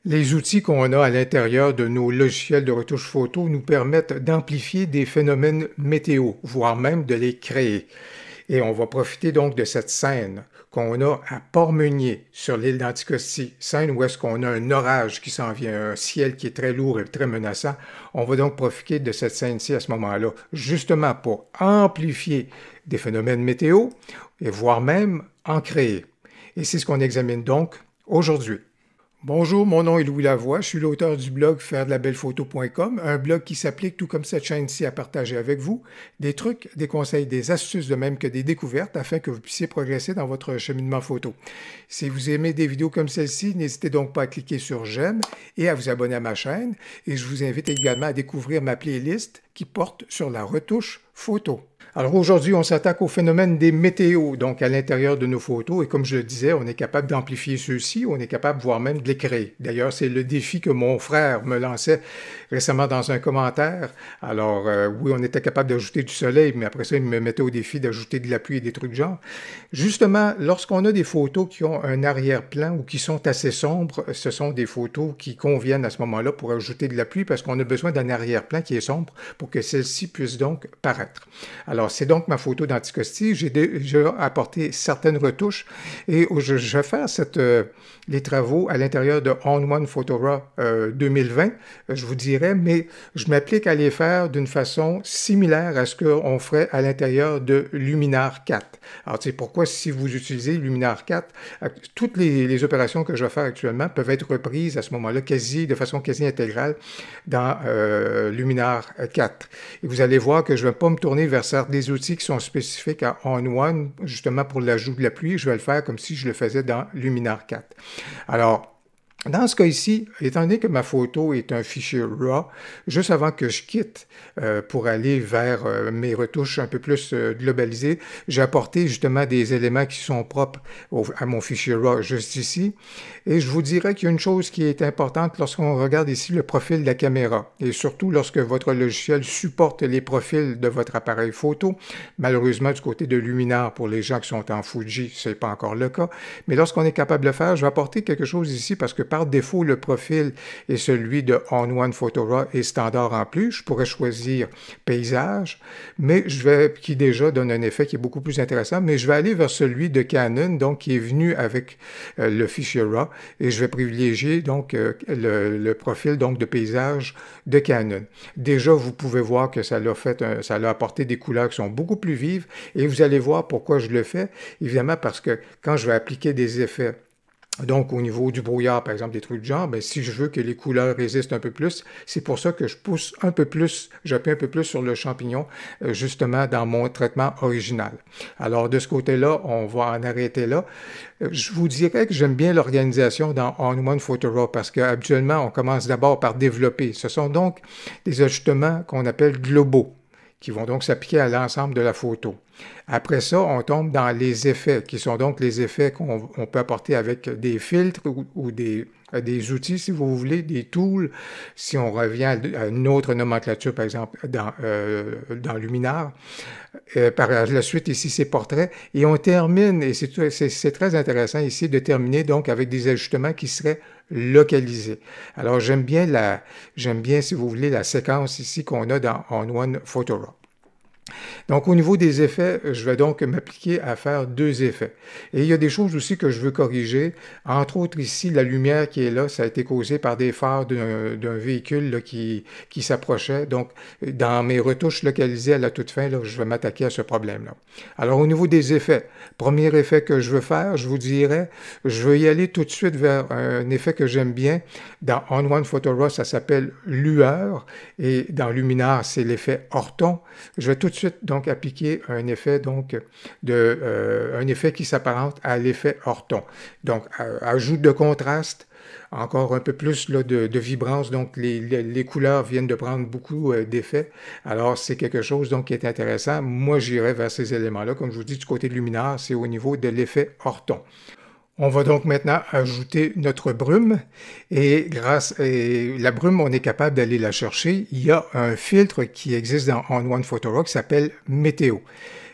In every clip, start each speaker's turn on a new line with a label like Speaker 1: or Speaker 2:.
Speaker 1: Les outils qu'on a à l'intérieur de nos logiciels de retouche photo nous permettent d'amplifier des phénomènes météo, voire même de les créer. Et on va profiter donc de cette scène qu'on a à Port-Meunier, sur l'île d'Anticosti, scène où est-ce qu'on a un orage qui s'en vient, un ciel qui est très lourd et très menaçant. On va donc profiter de cette scène-ci à ce moment-là, justement pour amplifier des phénomènes météo, et voire même en créer. Et c'est ce qu'on examine donc aujourd'hui. Bonjour, mon nom est Louis Lavoie, je suis l'auteur du blog fairedelabellephoto.com, un blog qui s'applique, tout comme cette chaîne-ci, à partager avec vous des trucs, des conseils, des astuces, de même que des découvertes, afin que vous puissiez progresser dans votre cheminement photo. Si vous aimez des vidéos comme celle-ci, n'hésitez donc pas à cliquer sur j'aime et à vous abonner à ma chaîne, et je vous invite également à découvrir ma playlist qui porte sur la retouche photo. Alors aujourd'hui, on s'attaque au phénomène des météos, donc à l'intérieur de nos photos, et comme je le disais, on est capable d'amplifier ceux-ci, on est capable voire même de les créer. D'ailleurs, c'est le défi que mon frère me lançait récemment dans un commentaire. Alors oui, on était capable d'ajouter du soleil, mais après ça, il me mettait au défi d'ajouter de la pluie et des trucs de genre. Justement, lorsqu'on a des photos qui ont un arrière-plan ou qui sont assez sombres, ce sont des photos qui conviennent à ce moment-là pour ajouter de la pluie parce qu'on a besoin d'un arrière-plan qui est sombre pour que celle-ci puisse donc paraître. Alors, c'est donc ma photo d'Anticosti. J'ai déjà apporté certaines retouches et je vais faire les travaux à l'intérieur de On1 Photora 2020, je vous dirais, mais je m'applique à les faire d'une façon similaire à ce qu'on ferait à l'intérieur de Luminar 4. Alors, c'est pourquoi si vous utilisez Luminar 4, toutes les opérations que je vais faire actuellement peuvent être reprises à ce moment-là de façon quasi intégrale dans Luminar 4. Et vous allez voir que je ne vais pas me tourner vers des outils qui sont spécifiques à On1, justement pour l'ajout de la pluie. Je vais le faire comme si je le faisais dans Luminar 4. Alors, dans ce cas ici, étant donné que ma photo est un fichier RAW, juste avant que je quitte pour aller vers mes retouches un peu plus globalisées, j'ai apporté justement des éléments qui sont propres à mon fichier RAW juste ici. Et je vous dirais qu'il y a une chose qui est importante lorsqu'on regarde ici le profil de la caméra, et surtout lorsque votre logiciel supporte les profils de votre appareil photo. Malheureusement, du côté de Luminar, pour les gens qui sont en Fuji, ce n'est pas encore le cas. Mais lorsqu'on est capable de le faire, je vais apporter quelque chose ici parce que par défaut, le profil est celui de On1 Photora et standard en plus. Je pourrais choisir paysage, mais qui déjà donne un effet qui est beaucoup plus intéressant, mais je vais aller vers celui de Canon, donc qui est venu avec le fichier RAW, et je vais privilégier donc le profil donc de paysage de Canon. Déjà, vous pouvez voir que ça l'a apporté des couleurs qui sont beaucoup plus vives, et vous allez voir pourquoi je le fais, évidemment parce que quand je vais appliquer des effets, donc, au niveau du brouillard, par exemple, des trucs de genre, bien, si je veux que les couleurs résistent un peu plus, c'est pour ça que je pousse un peu plus, j'appuie un peu plus sur le champignon, justement, dans mon traitement original. Alors, de ce côté-là, on va en arrêter là. Je vous dirais que j'aime bien l'organisation dans On1 Photora parce qu'habituellement, on commence d'abord par développer. Ce sont donc des ajustements qu'on appelle globaux, qui vont donc s'appliquer à l'ensemble de la photo. Après ça, on tombe dans les effets, qui sont donc les effets qu'on peut apporter avec des filtres ou des outils, si vous voulez, des tools. Si on revient à une autre nomenclature, par exemple, dans Luminar. Par la suite, ici, c'est portrait. Et on termine, et c'est très intéressant ici, de terminer donc avec des ajustements qui seraient localisés. Alors, j'aime bien, si vous voulez, la séquence ici qu'on a dans On1 Photora. Donc, au niveau des effets, je vais donc m'appliquer à faire deux effets. Et il y a des choses aussi que je veux corriger. Entre autres, ici, la lumière qui est là, ça a été causé par des phares d'un véhicule là, qui s'approchait. Donc, dans mes retouches localisées à la toute fin, là, je vais m'attaquer à ce problème-là. Alors, au niveau des effets, premier effet que je veux faire, je vous dirais, je vais y aller tout de suite vers un effet que j'aime bien. Dans On1 Photora, ça s'appelle lueur. Et dans Luminar, c'est l'effet orthon. Je vais tout de suite donc appliquer un effet un effet qui s'apparente à l'effet orthon. Donc ajout de contraste, encore un peu plus là, de vibrance, donc les couleurs viennent de prendre beaucoup d'effets. Alors c'est quelque chose donc qui est intéressant. Moi j'irai vers ces éléments-là, comme je vous dis du côté de Luminar, c'est au niveau de l'effet orthon. On va donc maintenant ajouter notre brume et la brume, on est capable d'aller la chercher. Il y a un filtre qui existe dans On1 Photora qui s'appelle Météo.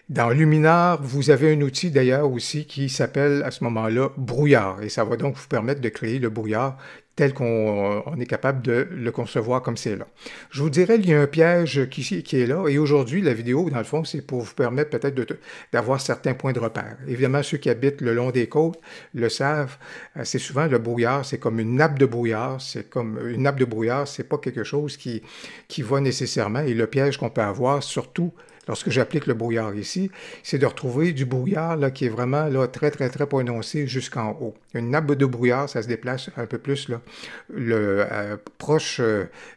Speaker 1: Dans Luminar, vous avez un outil d'ailleurs aussi qui s'appelle à ce moment-là brouillard et ça va donc vous permettre de créer le brouillard tel qu'on est capable de le concevoir comme c'est là. Je vous dirais, il y a un piège qui est là, et aujourd'hui, la vidéo, dans le fond, c'est pour vous permettre peut-être d'avoir certains points de repère. Évidemment, ceux qui habitent le long des côtes le savent, c'est souvent le brouillard, c'est comme une nappe de brouillard, c'est pas quelque chose qui va nécessairement, et le piège qu'on peut avoir, surtout lorsque j'applique le brouillard ici, c'est de retrouver du brouillard là, qui est vraiment là, très, très, très prononcé jusqu'en haut. Une nappe de brouillard, ça se déplace un peu plus là, proche,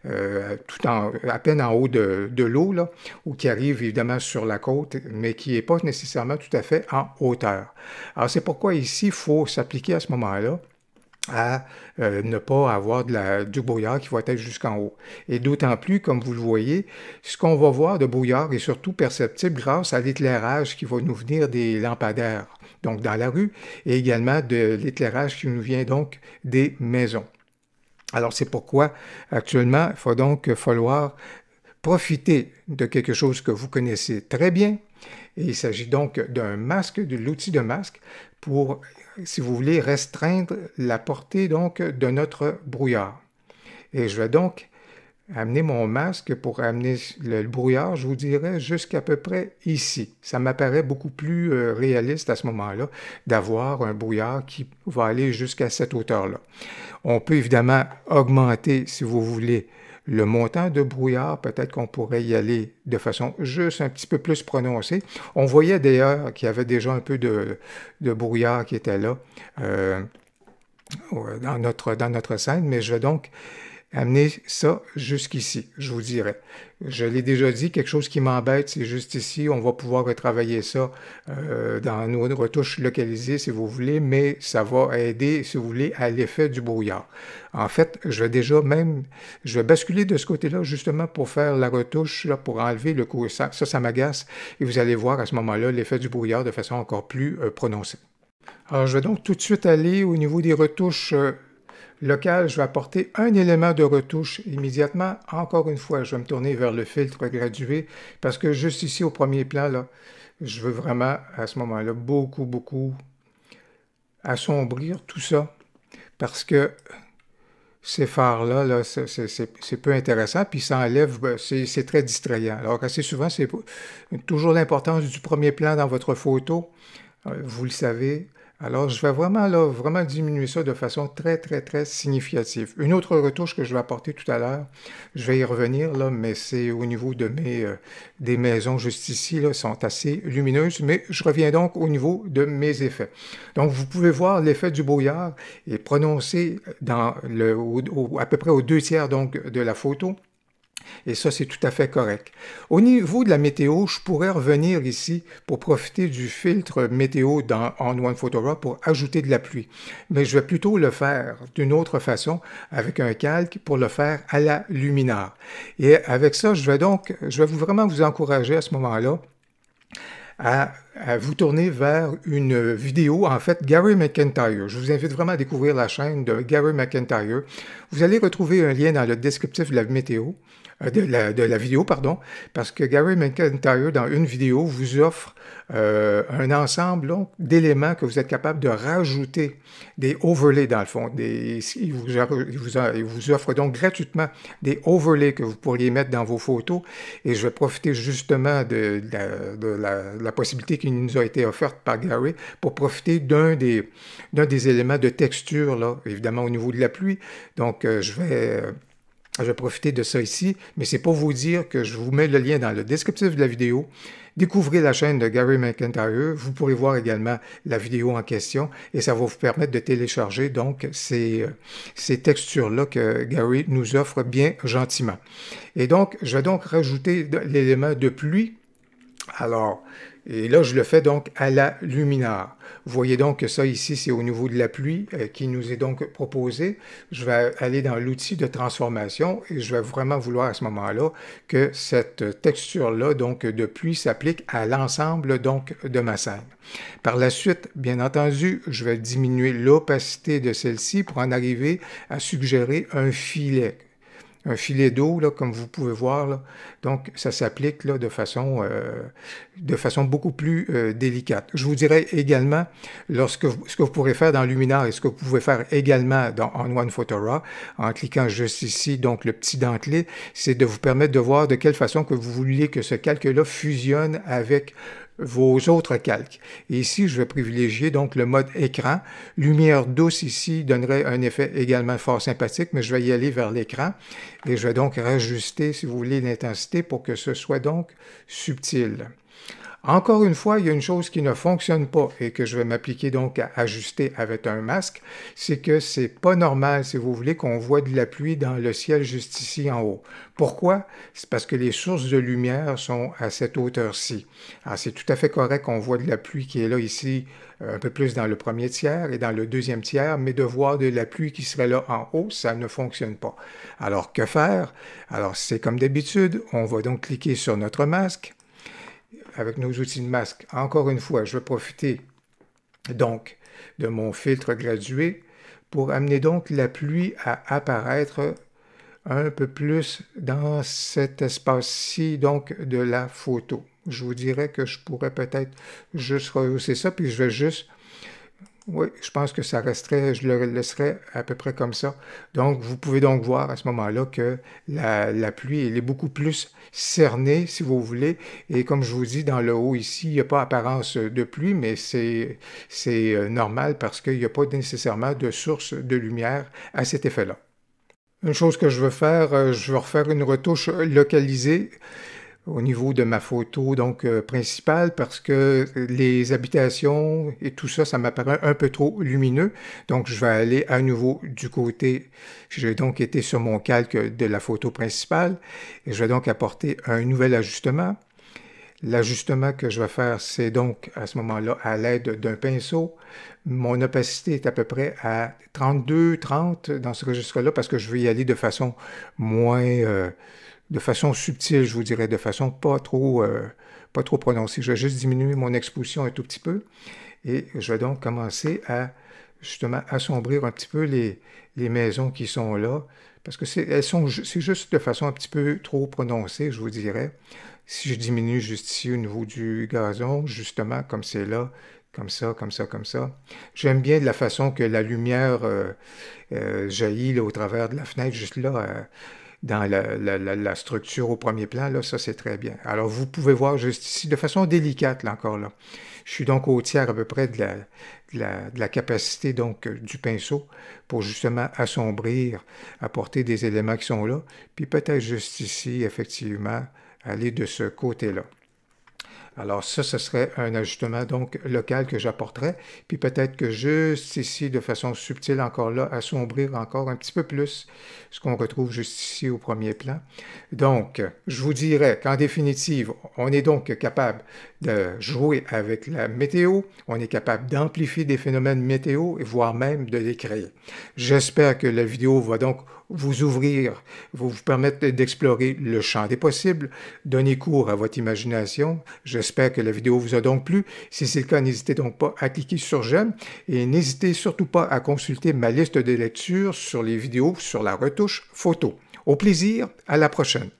Speaker 1: à peine en haut de l'eau, là, ou qui arrive évidemment sur la côte, mais qui n'est pas nécessairement tout à fait en hauteur. Alors c'est pourquoi ici, il faut s'appliquer à ce moment-là à ne pas avoir du brouillard qui va être jusqu'en haut. Et d'autant plus, comme vous le voyez, ce qu'on va voir de brouillard est surtout perceptible grâce à l'éclairage qui va nous venir des lampadaires, donc dans la rue, et également de l'éclairage qui nous vient donc des maisons. Alors c'est pourquoi actuellement, il va donc falloir profiter de quelque chose que vous connaissez très bien. Et il s'agit donc d'un masque, de l'outil de masque, pour, si vous voulez, restreindre la portée donc de notre brouillard. Et je vais donc amener mon masque pour amener le brouillard, je vous dirais, jusqu'à peu près ici. Ça m'apparaît beaucoup plus réaliste à ce moment-là d'avoir un brouillard qui va aller jusqu'à cette hauteur-là. On peut évidemment augmenter, si vous voulez, le montant de brouillard. Peut-être qu'on pourrait y aller de façon juste un petit peu plus prononcée. On voyait d'ailleurs qu'il y avait déjà un peu de brouillard qui était là dans notre scène, mais je vais donc amener ça jusqu'ici, je vous dirais. Je l'ai déjà dit, quelque chose qui m'embête, c'est juste ici. On va pouvoir retravailler ça dans nos retouches localisées, si vous voulez, mais ça va aider, si vous voulez, à l'effet du brouillard. En fait, je vais basculer de ce côté-là, justement, pour faire la retouche, là, pour enlever le coup. Ça m'agace, et vous allez voir à ce moment-là l'effet du brouillard de façon encore plus prononcée. Alors, je vais donc tout de suite aller au niveau des retouches local, je vais apporter un élément de retouche immédiatement. Encore une fois, je vais me tourner vers le filtre gradué parce que juste ici au premier plan, là, je veux vraiment à ce moment-là beaucoup assombrir tout ça parce que ces phares-là, là, c'est peu intéressant, puis ça enlève, c'est très distrayant. Alors assez souvent, c'est toujours l'importance du premier plan dans votre photo, vous le savez. Alors, je vais vraiment diminuer ça de façon très significative. Une autre retouche que je vais apporter tout à l'heure, je vais y revenir, là, mais c'est au niveau de des maisons juste ici, là, sont assez lumineuses, mais je reviens donc au niveau de mes effets. Donc, vous pouvez voir l'effet du brouillard est prononcé dans à peu près aux 2/3 donc, de la photo. Et ça, c'est tout à fait correct. Au niveau de la météo, je pourrais revenir ici pour profiter du filtre météo en One Photo Raw pour ajouter de la pluie. Mais je vais plutôt le faire d'une autre façon, avec un calque, pour le faire à la luminaire. Et avec ça, je vais vraiment vous encourager à ce moment-là à vous tourner vers une vidéo, en fait, Gary McIntyre. Je vous invite vraiment à découvrir la chaîne de Gary McIntyre. Vous allez retrouver un lien dans le descriptif de la vidéo, pardon, parce que Gary McIntyre, dans une vidéo, vous offre un ensemble d'éléments que vous êtes capable de rajouter, des overlays dans le fond. Il vous offre donc gratuitement des overlays que vous pourriez mettre dans vos photos, et je vais profiter justement de la possibilité qui nous a été offerte par Gary pour profiter d'un des éléments de texture, là, évidemment au niveau de la pluie. Donc, je vais profiter de ça ici, mais c'est pour vous dire que je vous mets le lien dans le descriptif de la vidéo. Découvrez la chaîne de Gary McIntyre. Vous pourrez voir également la vidéo en question et ça va vous permettre de télécharger donc ces textures-là que Gary nous offre bien gentiment. Et donc, je vais donc rajouter l'élément de pluie. Alors, et là, je le fais donc à la luminaire. Vous voyez donc que ça ici, c'est au niveau de la pluie qui nous est donc proposé. Je vais aller dans l'outil de transformation et je vais vraiment vouloir à ce moment-là que cette texture-là, donc de pluie, s'applique à l'ensemble donc de ma scène. Par la suite, bien entendu, je vais diminuer l'opacité de celle-ci pour en arriver à suggérer un filet. un filet d'eau, là, comme vous pouvez voir, là. Donc, ça s'applique là, de façon beaucoup plus délicate. Je vous dirais également, ce que vous pourrez faire dans Luminar et ce que vous pouvez faire également dans On One Photo Raw, en cliquant juste ici, donc le petit dentelé, c'est de vous permettre de voir de quelle façon que vous vouliez que ce calque-là fusionne avec vos autres calques. Et ici, je vais privilégier donc le mode écran. Lumière douce ici donnerait un effet également fort sympathique, mais je vais y aller vers l'écran et je vais donc rajuster, si vous voulez, l'intensité pour que ce soit donc subtil. Encore une fois, il y a une chose qui ne fonctionne pas et que je vais m'appliquer donc à ajuster avec un masque, c'est que c'est pas normal, si vous voulez, qu'on voit de la pluie dans le ciel juste ici en haut. Pourquoi? C'est parce que les sources de lumière sont à cette hauteur-ci. Alors, c'est tout à fait correct qu'on voit de la pluie qui est là ici, un peu plus dans le premier tiers et dans le deuxième tiers, mais de voir de la pluie qui serait là en haut, ça ne fonctionne pas. Alors, que faire? Alors, c'est comme d'habitude, on va donc cliquer sur notre masque. Avec nos outils de masque. Encore une fois, je vais profiter donc de mon filtre gradué pour amener donc la pluie à apparaître un peu plus dans cet espace-ci donc de la photo. Je vous dirais que je pourrais peut-être juste rehausser ça, puis je vais juste... Oui, je pense que ça resterait, je le laisserai à peu près comme ça. Donc, vous pouvez donc voir à ce moment-là que la pluie, elle est beaucoup plus cernée, si vous voulez. Et comme je vous dis, dans le haut ici, il n'y a pas apparence de pluie, mais c'est normal parce qu'il n'y a pas nécessairement de source de lumière à cet effet-là. Une chose que je veux faire, je veux refaire une retouche localisée au niveau de ma photo donc principale parce que les habitations et tout ça, ça m'apparaît un peu trop lumineux. Donc, je vais aller à nouveau du côté, j'ai donc été sur mon calque de la photo principale et je vais donc apporter un nouvel ajustement. L'ajustement que je vais faire, c'est donc à ce moment-là à l'aide d'un pinceau. Mon opacité est à peu près à 32-30 dans ce registre-là parce que je veux y aller de façon moins... de façon subtile, je vous dirais, de façon pas trop prononcée. Je vais juste diminuer mon exposition un tout petit peu et je vais donc commencer à justement assombrir un petit peu les maisons qui sont là parce que c'est juste de façon un petit peu trop prononcée, je vous dirais. Si je diminue juste ici au niveau du gazon, justement, comme c'est là, comme ça, comme ça, comme ça. J'aime bien de la façon que la lumière jaillit là, au travers de la fenêtre, juste là, dans la structure au premier plan, là, ça c'est très bien. Alors vous pouvez voir juste ici, de façon délicate, là encore là. Je suis donc au tiers à peu près de la capacité donc du pinceau pour justement assombrir, apporter des éléments qui sont là, puis peut-être juste ici, effectivement, aller de ce côté-là. Alors ça, ce serait un ajustement donc local que j'apporterais. Puis peut-être que juste ici, de façon subtile encore là, assombrir encore un petit peu plus ce qu'on retrouve juste ici au premier plan. Donc, je vous dirais qu'en définitive, on est donc capable de jouer avec la météo, on est capable d'amplifier des phénomènes météo, voire même de les créer. J'espère que la vidéo va donc vous ouvrir, vous permettre d'explorer le champ des possibles, donner cours à votre imagination. J'espère que la vidéo vous a donc plu. Si c'est le cas, n'hésitez donc pas à cliquer sur j'aime et n'hésitez surtout pas à consulter ma liste de lecture sur les vidéos sur la retouche photo. Au plaisir, à la prochaine.